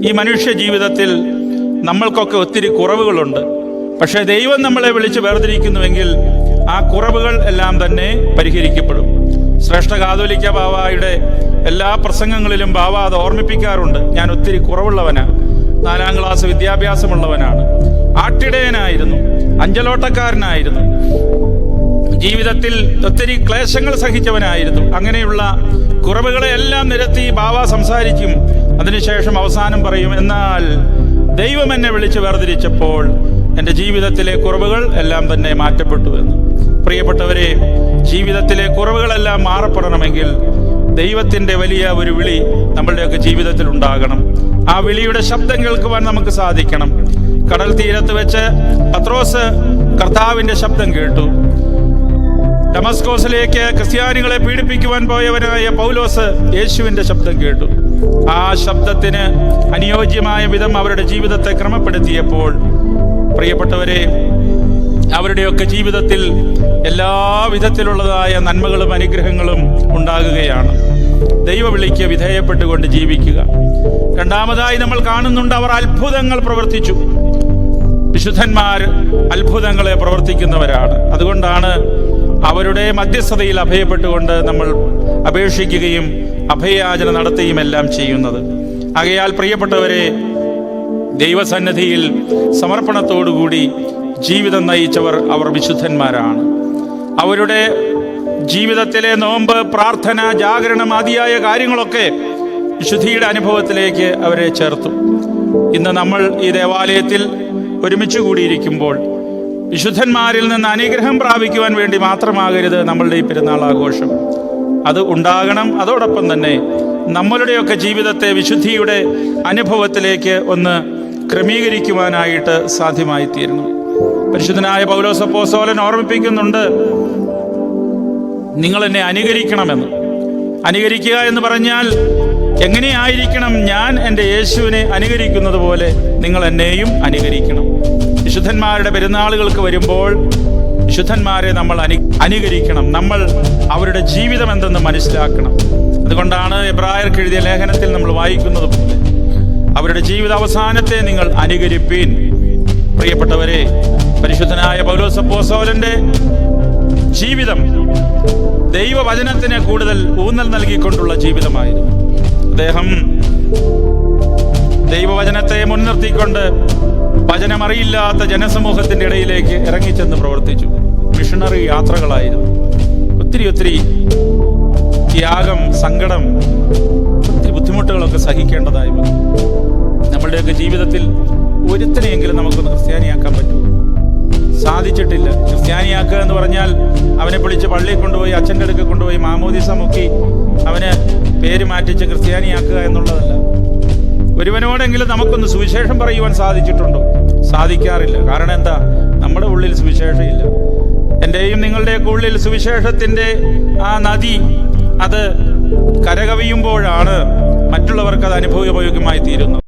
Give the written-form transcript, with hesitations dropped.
ഈ മനുഷ്യ ജീവിതത്തിൽ നമ്മൾക്കൊക്കെ ഒത്തിരി കുറവുകളുണ്ട്. പക്ഷേ ദൈവം നമ്മളെ വിളിച്ച് വേർതിരിക്കുന്നുവെങ്കിൽ ആ കുറവുകൾ എല്ലാം തന്നെ പരിഹരിക്കപ്പെടും. ശ്രേഷ്ഠ കാതോലിക്ക ബാവായുടെ എല്ലാ പ്രസംഗങ്ങളിലും ബാവ അത് ഓർമ്മിപ്പിക്കാറുണ്ട്. ഞാൻ ഒത്തിരി കുറവുള്ളവനാണ്, 4ാം ക്ലാസ് വിദ്യാഭ്യാസമുള്ളവനാണ്, ആട്ടിടയനായിരുന്നു, അഞ്ചലോട്ടക്കാരനായിരുന്നു, ജീവിതത്തിൽ ഒത്തിരി ക്ലേശങ്ങൾ സഹിച്ചവനായിരുന്നു. അങ്ങനെയുള്ള കുറവുകളെല്ലാം നിരത്തി ബാവ സംസാരിക്കും. അതിനുശേഷം അവസാനം പറയും, എന്നാൽ ദൈവം എന്നെ വിളിച്ച് വേർതിരിച്ചപ്പോൾ എൻ്റെ ജീവിതത്തിലെ കുറവുകൾ എല്ലാം തന്നെ മാറ്റപ്പെട്ടു എന്ന്. പ്രിയപ്പെട്ടവരെ, ജീവിതത്തിലെ കുറവുകളെല്ലാം മാറപ്പെടണമെങ്കിൽ ദൈവത്തിൻ്റെ വലിയ ഒരു വിളി നമ്മളുടെയൊക്കെ ജീവിതത്തിൽ ഉണ്ടാകണം. ആ വിളിയുടെ ശബ്ദം കേൾക്കുവാൻ നമുക്ക് സാധിക്കണം. കടൽ തീരത്ത് വെച്ച് പത്രോസ് കർത്താവിൻ്റെ ശബ്ദം കേട്ടു. ഡമസ്കോസിലേക്ക് ക്രിസ്ത്യാനികളെ പീഡിപ്പിക്കുവാൻ പോയവനായ പൗലോസ് യേശുവിൻ്റെ ശബ്ദം കേട്ടു. ആ ശബ്ദത്തിന് അനുയോജ്യമായ വിധം അവരുടെ ജീവിതത്തെ ക്രമപ്പെടുത്തിയപ്പോൾ പ്രിയപ്പെട്ടവരെ, അവരുടെയൊക്കെ ജീവിതത്തിൽ എല്ലാ വിധത്തിലുള്ളതായ നന്മകളും അനുഗ്രഹങ്ങളും ഉണ്ടാകുകയാണ്. ദൈവവിളിക്ക് വിധേയപ്പെട്ടുകൊണ്ട് ജീവിക്കുക. രണ്ടാമതായി നമ്മൾ കാണുന്നുണ്ട്, അവർ അത്ഭുതങ്ങൾ പ്രവർത്തിച്ചു. വിശുദ്ധന്മാർ അത്ഭുതങ്ങളെ പ്രവർത്തിക്കുന്നവരാണ്. അതുകൊണ്ടാണ് അവരുടെ മധ്യസ്ഥതയിൽ അഭയപ്പെട്ടുകൊണ്ട് നമ്മൾ അപേക്ഷിക്കുകയും അഭയയാചന നടത്തുകയും എല്ലാം ചെയ്യുന്നത്. ആകയാൽ പ്രിയപ്പെട്ടവരെ, ദൈവസന്നിധിയിൽ സമർപ്പണത്തോടുകൂടി ജീവിതം നയിച്ചവർ അവർ വിശുദ്ധന്മാരാണ്. അവരുടെ ജീവിതത്തിലെ നോമ്പ്, പ്രാർത്ഥന, ജാഗരണം ആദിയായ കാര്യങ്ങളൊക്കെ വിശുദ്ധിയുടെ അനുഭവത്തിലേക്ക് അവരെ ചേർത്തു. ഇന്ന് നമ്മൾ ഈ ദേവാലയത്തിൽ ഒരുമിച്ച് കൂടിയിരിക്കുമ്പോൾ വിശുദ്ധന്മാരിൽ നിന്ന് അനുഗ്രഹം പ്രാപിക്കുവാൻ വേണ്ടി മാത്രമാകരുത് നമ്മളുടെ ഈ പെരുന്നാൾ ആഘോഷം. അത് ഉണ്ടാകണം. അതോടൊപ്പം തന്നെ നമ്മളുടെയൊക്കെ ജീവിതത്തെ വിശുദ്ധിയുടെ അനുഭവത്തിലേക്ക് ഒന്ന് ക്രമീകരിക്കുവാനായിട്ട് സാധ്യമായി തീരണം. പരിശുദ്ധനായ പൗലോസ് അപ്പോസ്തലൻ ഓർമ്മിപ്പിക്കുന്നുണ്ട്, നിങ്ങൾ എന്നെ അനുകരിക്കണമെന്ന്. അനുകരിക്കുക എന്ന് പറഞ്ഞാൽ എങ്ങനെയായിരിക്കണം? ഞാൻ എൻ്റെ യേശുവിനെ അനുകരിക്കുന്നത് പോലെ നിങ്ങൾ എന്നെയും അനുകരിക്കണം. വിശുദ്ധന്മാരുടെ പെരുന്നാളുകൾക്ക് വരുമ്പോൾ വിശുദ്ധന്മാരെ നമ്മൾ അനുകരിക്കണം. നമ്മൾ അവരുടെ ജീവിതം എന്തെന്ന് മനസ്സിലാക്കണം. അതുകൊണ്ടാണ് എബ്രായർക്ക് എഴുതിയ ലേഖനത്തിൽ നമ്മൾ വായിക്കുന്നത് പോലെ അവരുടെ ജീവിത അവസാനത്തെ നിങ്ങൾ അനുകരിപ്പീൻ. പ്രിയപ്പെട്ടവരെ, പരിശുദ്ധനായ പൗലോസ് അപ്പോസ്തലന്റെ ജീവിതം ദൈവവചനത്തിന് കൂടുതൽ ഊന്നൽ നൽകിക്കൊണ്ടുള്ള ജീവിതമായിരുന്നു. അദ്ദേഹം ദൈവവചനത്തെ മുൻനിർത്തിക്കൊണ്ട് വചനമറിയില്ലാത്ത ജനസമൂഹത്തിൻ്റെ ഇടയിലേക്ക് ഇറങ്ങിച്ചെന്ന് പ്രവർത്തിച്ചു. മിഷണറി യാത്രകളായിരുന്നു. ഒത്തിരി ത്യാഗം, സങ്കടം, ഒത്തിരി ബുദ്ധിമുട്ടുകളൊക്കെ സഹിക്കേണ്ടതായി വന്നു. നമ്മളുടെയൊക്കെ ജീവിതത്തിൽ ഒരുത്തനെയെങ്കിലും നമുക്കൊന്ന് ക്രിസ്ത്യാനിയാക്കാൻ പറ്റുമോ? സാധിച്ചിട്ടില്ല. ക്രിസ്ത്യാനിയാക്കുക എന്ന് പറഞ്ഞാൽ അവനെ വിളിച്ച് പള്ളിയിൽ കൊണ്ടുപോയി, അച്ഛൻ്റെ അടുക്കൽ കൊണ്ടുപോയി മാമോദീസ മുക്കി അവന് പേര് മാറ്റിച്ച് ക്രിസ്ത്യാനിയാക്കുക എന്നുള്ളതല്ല. ഒരുവനോടെങ്കിലും നമുക്കൊന്ന് സുവിശേഷം പറയുവാൻ സാധിച്ചിട്ടുണ്ടോ? സാധിക്കാറില്ല. കാരണം എന്താ? നമ്മുടെ ഉള്ളിൽ സുവിശേഷം ഇല്ല. എൻ്റെയും നിങ്ങളുടെയൊക്കെ ഉള്ളിൽ സുവിശേഷത്തിൻ്റെ ആ നദി അത് കരകവിയുമ്പോഴാണ് മറ്റുള്ളവർക്ക് അത് അനുഭവയോഗ്യമായി തീരുന്നത്.